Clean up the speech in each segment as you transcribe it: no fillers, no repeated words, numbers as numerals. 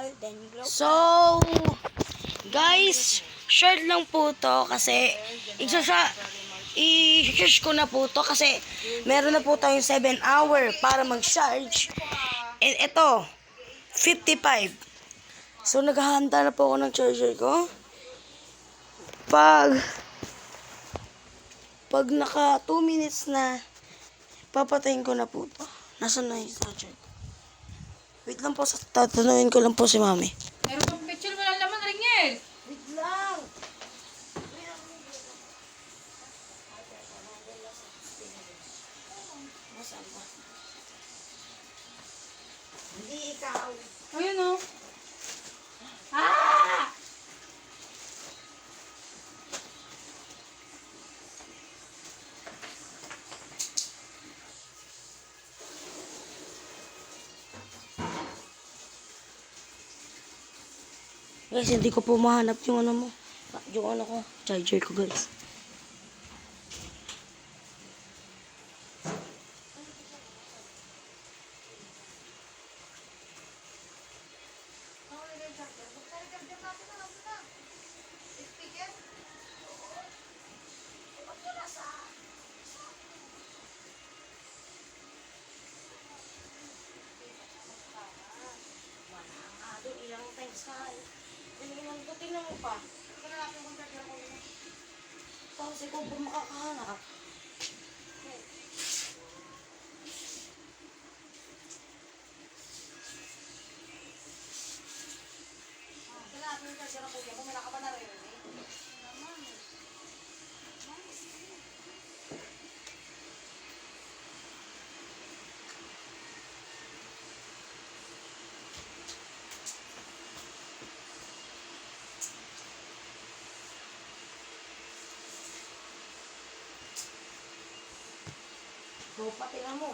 golden globe. So, guys, short lang po to kasi i-charge ko na po to kasi meron na po tayong 7 hour para mag-charge. And ito, 55. So, naghahanda na po ako ng charger ko. Pag naka 2 minutes na, papatayin ko na po to. Nasaan na yung charger ko? Wait lang po, tatanungin ko lang po si mami. Meron pang picture, walang laman, Ringel. Wait lang. Nasaan ba? Hindi ikaw. Ayun o. Ah! Guys, hindi ko po mahanap yung ano mo. Yung ano ko, charger ko guys. Ilang times ka. Tingnan mo pa. Kasi kung makakahanap. So, patingnan mo.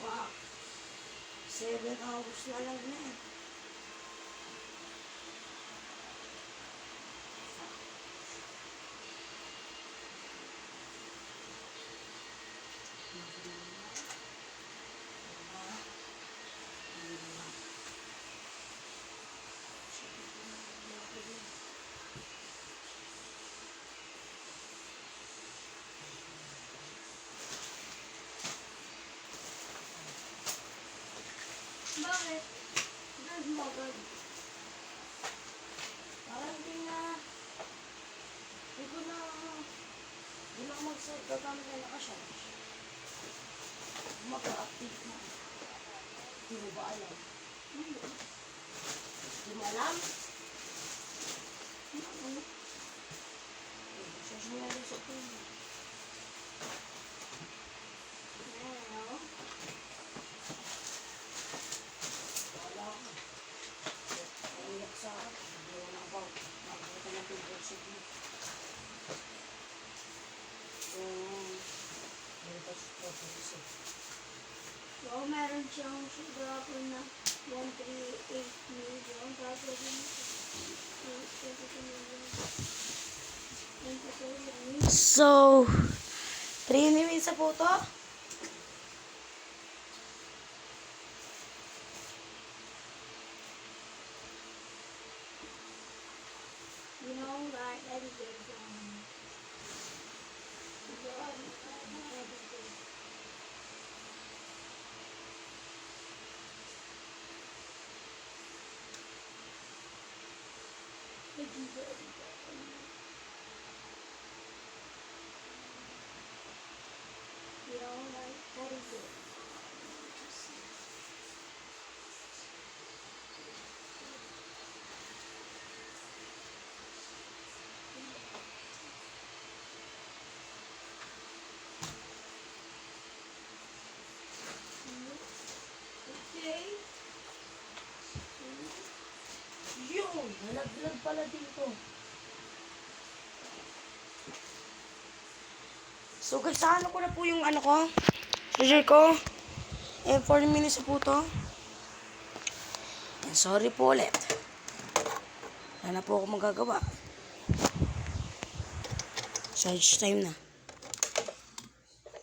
Wow. 7 hours na lang na eh. Bakit? Good mo, good. Parang hindi ko na gagamit na nakasharge. Mag-update na. Hindi mo ba alam? Hindi mo alam? Charge mo na rin sa phone. So, meron siyang siguro na 138 million. Tapos yung 22 million. 22 million. So, 3 minutes sa po to. You know, like, that is good. You know, like, that is good. Okay. Yun, nalaglag pala dito. So guys, ano ko na po yung ano ko, charger ko. 40 minutes na po to. And sorry po ulit. Wala na po ako magagawa. Charge time na.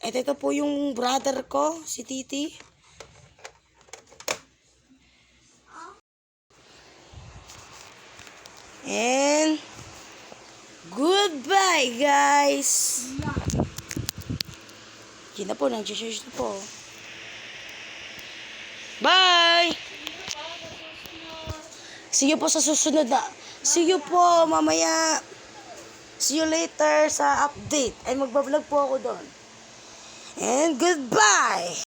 Ito po yung brother ko, si Titi. And goodbye, guys. Yun na po, nag-charge na po. Bye! See you po sa susunod na. See you po mamaya. See you later sa update. Ay magbablog po ako doon. And goodbye!